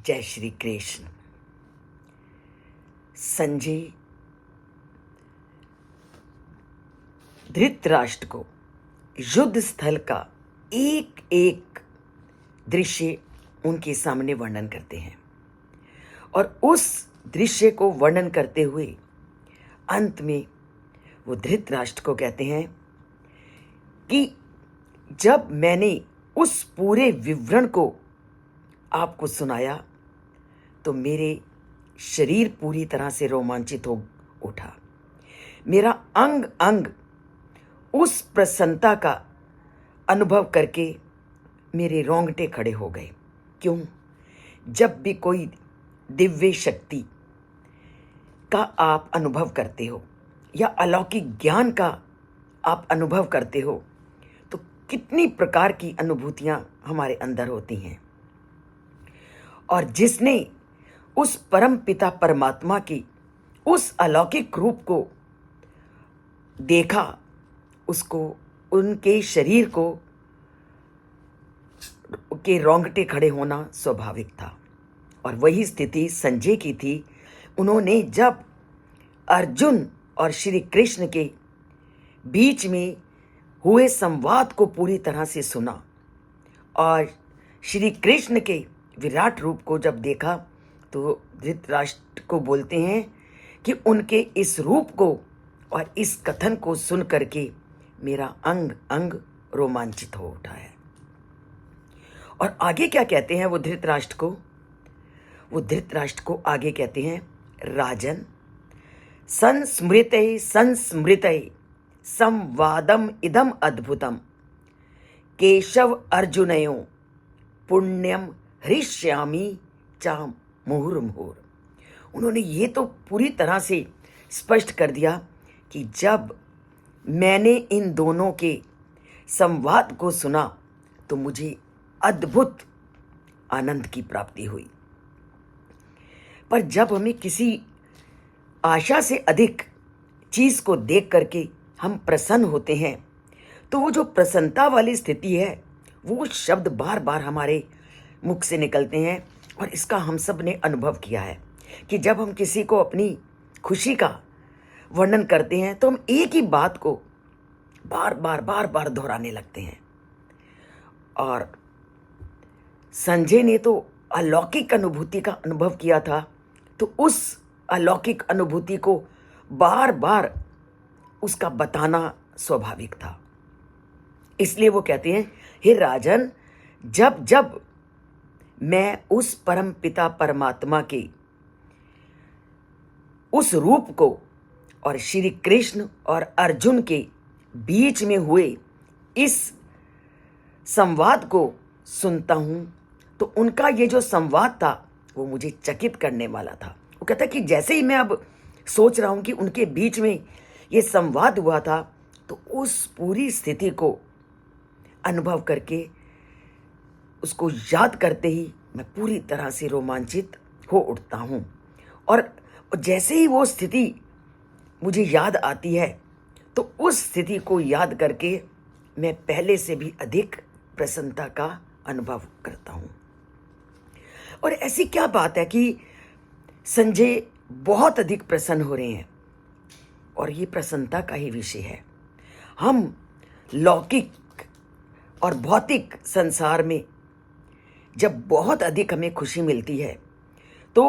जय श्री कृष्ण। संजय धृतराष्ट्र को युद्ध स्थल का एक एक दृश्य उनके सामने वर्णन करते हैं और उस दृश्य को वर्णन करते हुए अंत में वो धृतराष्ट्र को कहते हैं कि जब मैंने उस पूरे विवरण को आपको सुनाया तो मेरे शरीर पूरी तरह से रोमांचित हो उठा। मेरा अंग अंग उस प्रसन्नता का अनुभव करके मेरे रोंगटे खड़े हो गए। क्यों? जब भी कोई दिव्य शक्ति का आप अनुभव करते हो या अलौकिक ज्ञान का आप अनुभव करते हो तो कितनी प्रकार की अनुभूतियां हमारे अंदर होती हैं। और जिसने उस परम पिता परमात्मा की उस अलौकिक रूप को देखा, उसको उनके शरीर को के रोंगटे खड़े होना स्वाभाविक था। और वही स्थिति संजय की थी। उन्होंने जब अर्जुन और श्री कृष्ण के बीच में हुए संवाद को पूरी तरह से सुना और श्री कृष्ण के विराट रूप को जब देखा तो धृतराष्ट्र को बोलते हैं कि उनके इस रूप को और इस कथन को सुन करके मेरा अंग अंग रोमांचित हो उठा है। और आगे क्या कहते हैं वो धृतराष्ट्र को? वो धृतराष्ट्र को आगे कहते हैं, राजन संस्मृतये संस्मृतये संवादम इदम अद्भुतम केशव अर्जुनयो पुण्यम हृष्यामि चा मुहुर्मुहुर। उन्होंने ये तो पूरी तरह से स्पष्ट कर दिया कि जब मैंने इन दोनों के संवाद को सुना तो मुझे अद्भुत आनंद की प्राप्ति हुई। पर जब हमें किसी आशा से अधिक चीज को देख करके हम प्रसन्न होते हैं तो वो जो प्रसन्नता वाली स्थिति है वो शब्द बार बार हमारे मुख से निकलते हैं। और इसका हम सब ने अनुभव किया है कि जब हम किसी को अपनी खुशी का वर्णन करते हैं तो हम एक ही बात को बार बार दोहराने लगते हैं। और संजय ने तो अलौकिक अनुभूति का अनुभव किया था तो उस अलौकिक अनुभूति को बार बार उसका बताना स्वाभाविक था। इसलिए वो कहते हैं, हे राजन, जब जब मैं उस परम पिता परमात्मा के उस रूप को और श्री कृष्ण और अर्जुन के बीच में हुए इस संवाद को सुनता हूं तो उनका ये जो संवाद था वो मुझे चकित करने वाला था। वो कहता कि जैसे ही मैं अब सोच रहा हूं कि उनके बीच में ये संवाद हुआ था तो उस पूरी स्थिति को अनुभव करके उसको याद करते ही मैं पूरी तरह से रोमांचित हो उठता हूं। और जैसे ही वो स्थिति मुझे याद आती है तो उस स्थिति को याद करके मैं पहले से भी अधिक प्रसन्नता का अनुभव करता हूं। और ऐसी क्या बात है कि संजय बहुत अधिक प्रसन्न हो रहे हैं और ये प्रसन्नता का ही विषय है। हम लौकिक और भौतिक संसार में जब बहुत अधिक हमें खुशी मिलती है तो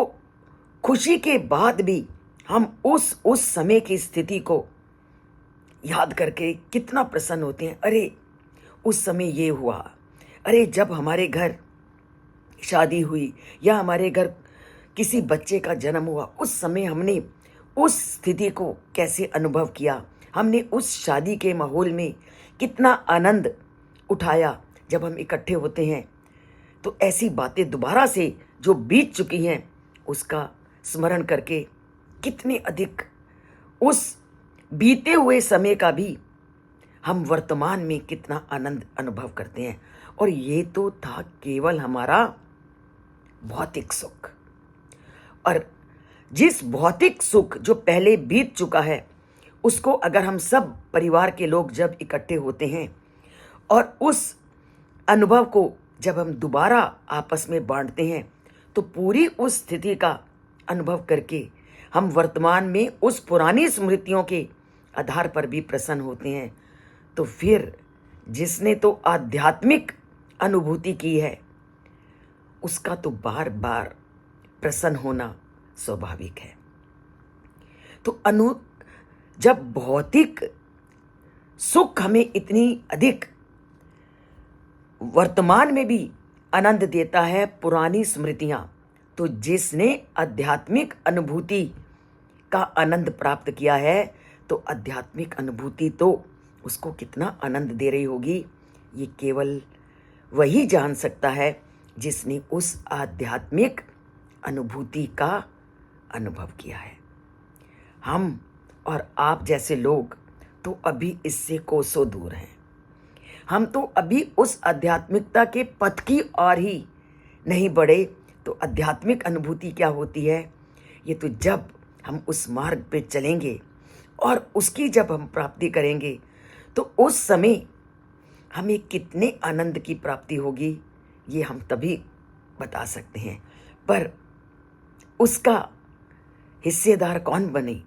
खुशी के बाद भी हम उस समय की स्थिति को याद करके कितना प्रसन्न होते हैं। अरे उस समय ये हुआ, अरे जब हमारे घर शादी हुई या हमारे घर किसी बच्चे का जन्म हुआ, उस समय हमने उस स्थिति को कैसे अनुभव किया, हमने उस शादी के माहौल में कितना आनंद उठाया। जब हम इकट्ठे होते हैं तो ऐसी बातें दोबारा से जो बीत चुकी हैं उसका स्मरण करके कितने अधिक उस बीते हुए समय का भी हम वर्तमान में कितना आनंद अनुभव करते हैं। और ये तो था केवल हमारा भौतिक सुख। और जिस भौतिक सुख जो पहले बीत चुका है उसको अगर हम सब परिवार के लोग जब इकट्ठे होते हैं और उस अनुभव को जब हम दोबारा आपस में बांटते हैं तो पूरी उस स्थिति का अनुभव करके हम वर्तमान में उस पुरानी स्मृतियों के आधार पर भी प्रसन्न होते हैं। तो फिर जिसने तो आध्यात्मिक अनुभूति की है उसका तो बार बार प्रसन्न होना स्वाभाविक है। तो जब भौतिक सुख हमें इतनी अधिक वर्तमान में भी आनंद देता है पुरानी स्मृतियां, तो जिसने आध्यात्मिक अनुभूति का आनंद प्राप्त किया है तो आध्यात्मिक अनुभूति तो उसको कितना आनंद दे रही होगी, ये केवल वही जान सकता है जिसने उस आध्यात्मिक अनुभूति का अनुभव किया है। हम और आप जैसे लोग तो अभी इससे कोसों दूर हैं। हम तो अभी उस आध्यात्मिकता के पथ की ओर ही नहीं बढ़े। तो आध्यात्मिक अनुभूति क्या होती है, ये तो जब हम उस मार्ग पे चलेंगे और उसकी जब हम प्राप्ति करेंगे तो उस समय हमें कितने आनंद की प्राप्ति होगी ये हम तभी बता सकते हैं। पर उसका हिस्सेदार कौन बने?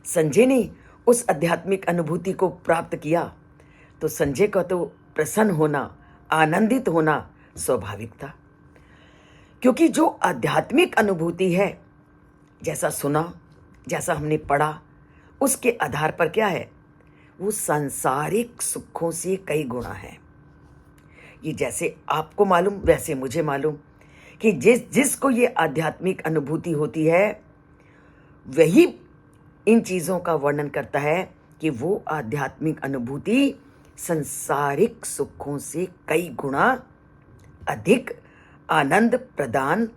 संजय ने उस आध्यात्मिक अनुभूति को प्राप्त किया तो संजय का तो प्रसन्न होना, आनंदित होना स्वाभाविक था, क्योंकि जो आध्यात्मिक अनुभूति है, जैसा सुना, जैसा हमने पढ़ा, उसके आधार पर क्या है, वो सांसारिक सुखों से कई गुणा है। ये जैसे आपको मालूम वैसे मुझे मालूम कि जिसको ये आध्यात्मिक अनुभूति होती है वही इन चीज़ों का वर्णन करता है कि वो आध्यात्मिक अनुभूति संसारिक सुखों से कई गुणा अधिक आनंद प्रदान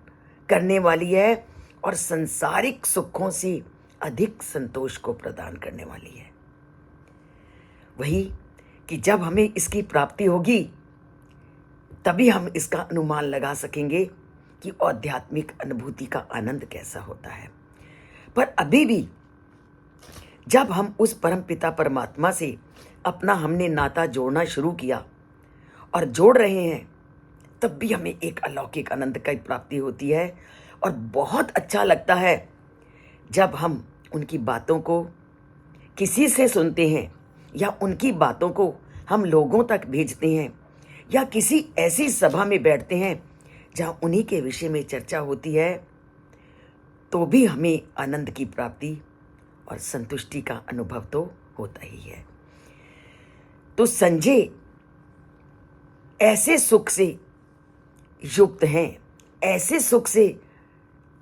करने वाली है और संसारिक सुखों से अधिक संतोष को प्रदान करने वाली है। वही कि जब हमें इसकी प्राप्ति होगी तभी हम इसका अनुमान लगा सकेंगे कि आध्यात्मिक अनुभूति का आनंद कैसा होता है। पर अभी भी जब हम उस परम पिता परमात्मा से अपना हमने नाता जोड़ना शुरू किया और जोड़ रहे हैं, तब भी हमें एक अलौकिक आनंद की प्राप्ति होती है। और बहुत अच्छा लगता है जब हम उनकी बातों को किसी से सुनते हैं या उनकी बातों को हम लोगों तक भेजते हैं या किसी ऐसी सभा में बैठते हैं जहाँ उन्हीं के विषय में चर्चा होती है, तो भी हमें आनंद की प्राप्ति और संतुष्टि का अनुभव तो होता ही है। तो संजय ऐसे सुख से युक्त हैं, ऐसे सुख से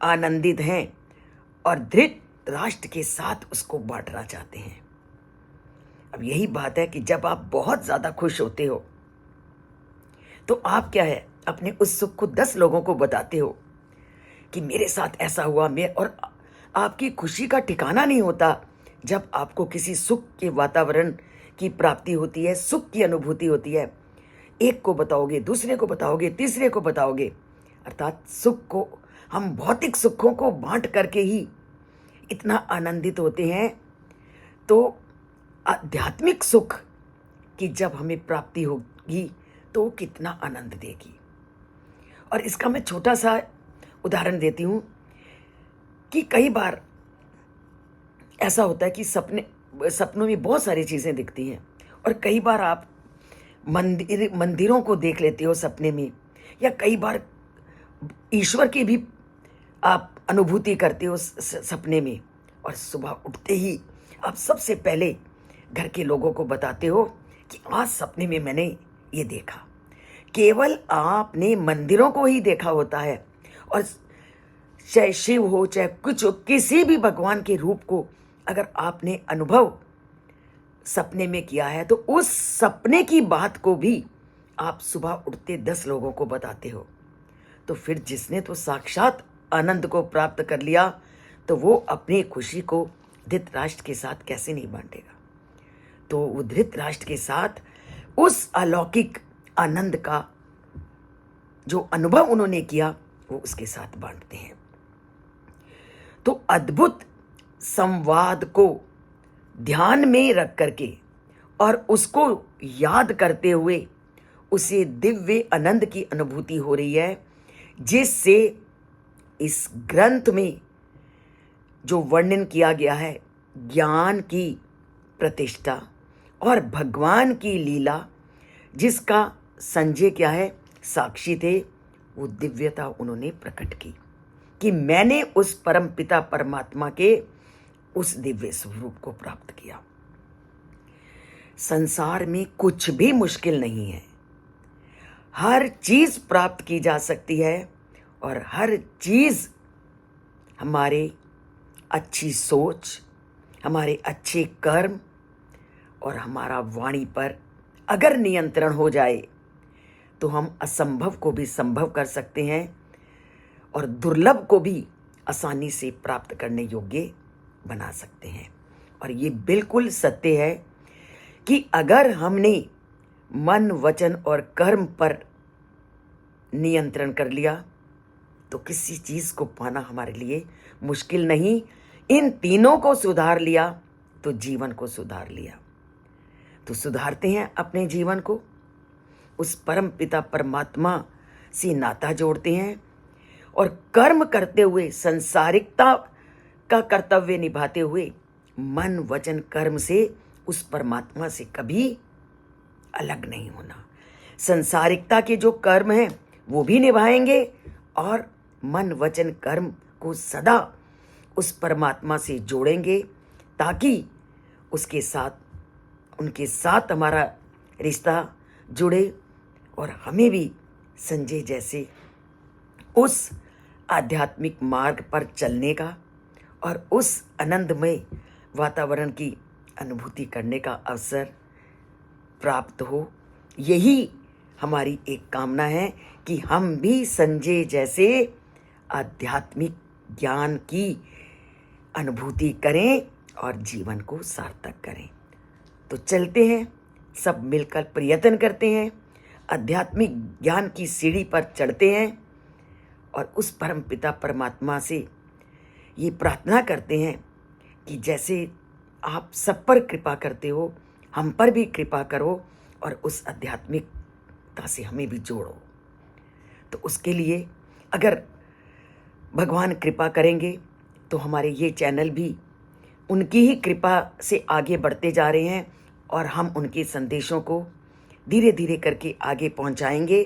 आनंदित हैं और धृतराष्ट्र के साथ उसको बांटना चाहते हैं। अब यही बात है कि जब आप बहुत ज़्यादा खुश होते हो तो आप क्या है, अपने उस सुख को 10 लोगों को बताते हो कि मेरे साथ ऐसा हुआ। और आपकी खुशी का ठिकाना नहीं होता जब आपको किसी सुख के वातावरण की प्राप्ति होती है, सुख की अनुभूति होती है। एक को बताओगे, दूसरे को बताओगे, तीसरे को बताओगे, अर्थात सुख को हम भौतिक सुखों को बांट करके ही इतना आनंदित होते हैं। तो आध्यात्मिक सुख की जब हमें प्राप्ति होगी तो कितना आनंद देगी। और इसका मैं छोटा सा उदाहरण देती हूँ कि कई बार ऐसा होता है कि सपनों में बहुत सारी चीज़ें दिखती हैं और कई बार आप मंदिरों को देख लेते हो सपने में, या कई बार ईश्वर की भी आप अनुभूति करते हो सपने में। और सुबह उठते ही आप सबसे पहले घर के लोगों को बताते हो कि आज सपने में मैंने ये देखा। केवल आपने मंदिरों को ही देखा होता है, और चाहे शिव हो चाहे कुछ हो, किसी भी भगवान के रूप को अगर आपने अनुभव सपने में किया है तो उस सपने की बात को भी आप सुबह उठते 10 लोगों को बताते हो। तो फिर जिसने तो साक्षात आनंद को प्राप्त कर लिया तो वो अपनी खुशी को धृतराष्ट्र के साथ कैसे नहीं बांटेगा। तो वो धृतराष्ट्र के साथ उस अलौकिक आनंद का जो अनुभव उन्होंने किया वो उसके साथ बांटते हैं। तो अद्भुत संवाद को ध्यान में रख करके और उसको याद करते हुए उसे दिव्य आनंद की अनुभूति हो रही है। जिससे इस ग्रंथ में जो वर्णन किया गया है ज्ञान की प्रतिष्ठा और भगवान की लीला, जिसका संजय क्या है, साक्षी थे, वो दिव्यता उन्होंने प्रकट की कि मैंने उस परम पिता परमात्मा के उस दिव्य स्वरूप को प्राप्त किया। संसार में कुछ भी मुश्किल नहीं है, हर चीज प्राप्त की जा सकती है और हर चीज हमारे अच्छी सोच, हमारे अच्छे कर्म और हमारा वाणी पर अगर नियंत्रण हो जाए तो हम असंभव को भी संभव कर सकते हैं और दुर्लभ को भी आसानी से प्राप्त करने योग्य बना सकते हैं। और ये बिल्कुल सत्य है कि अगर हमने मन, वचन और कर्म पर नियंत्रण कर लिया तो किसी चीज को पाना हमारे लिए मुश्किल नहीं। इन तीनों को सुधार लिया तो जीवन को सुधार लिया। तो सुधारते हैं अपने जीवन को, उस परम पिता परमात्मा से नाता जोड़ते हैं और कर्म करते हुए, संसारिकता का कर्तव्य निभाते हुए मन, वचन, कर्म से उस परमात्मा से कभी अलग नहीं होना। संसारिकता के जो कर्म हैं वो भी निभाएंगे और मन, वचन, कर्म को सदा उस परमात्मा से जोड़ेंगे ताकि उसके साथ, उनके साथ हमारा रिश्ता जुड़े और हमें भी संजय जैसे उस आध्यात्मिक मार्ग पर चलने का और उस आनंदमय वातावरण की अनुभूति करने का अवसर प्राप्त हो। यही हमारी एक कामना है कि हम भी संजय जैसे आध्यात्मिक ज्ञान की अनुभूति करें और जीवन को सार्थक करें। तो चलते हैं, सब मिलकर प्रयत्न करते हैं, आध्यात्मिक ज्ञान की सीढ़ी पर चढ़ते हैं और उस परम पिता परमात्मा से ये प्रार्थना करते हैं कि जैसे आप सब पर कृपा करते हो, हम पर भी कृपा करो और उस आध्यात्मिकता से हमें भी जोड़ो। तो उसके लिए अगर भगवान कृपा करेंगे तो हमारे ये चैनल भी उनकी ही कृपा से आगे बढ़ते जा रहे हैं और हम उनके संदेशों को धीरे धीरे करके आगे पहुंचाएंगे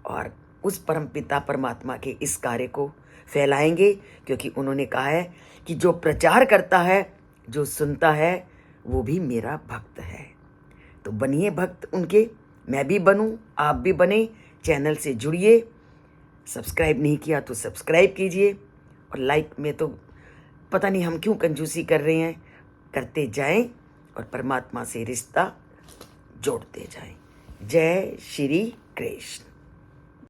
और उस परम पिता परमात्मा के इस कार्य को फैलाएंगे, क्योंकि उन्होंने कहा है कि जो प्रचार करता है, जो सुनता है, वो भी मेरा भक्त है। तो बनिए भक्त उनके, मैं भी बनूं, आप भी बने। चैनल से जुड़िए, सब्सक्राइब नहीं किया तो सब्सक्राइब कीजिए और लाइक में तो पता नहीं हम क्यों कंजूसी कर रहे हैं, करते जाएं और परमात्मा से रिश्ता जोड़ते जाएं। जय श्री कृष्ण।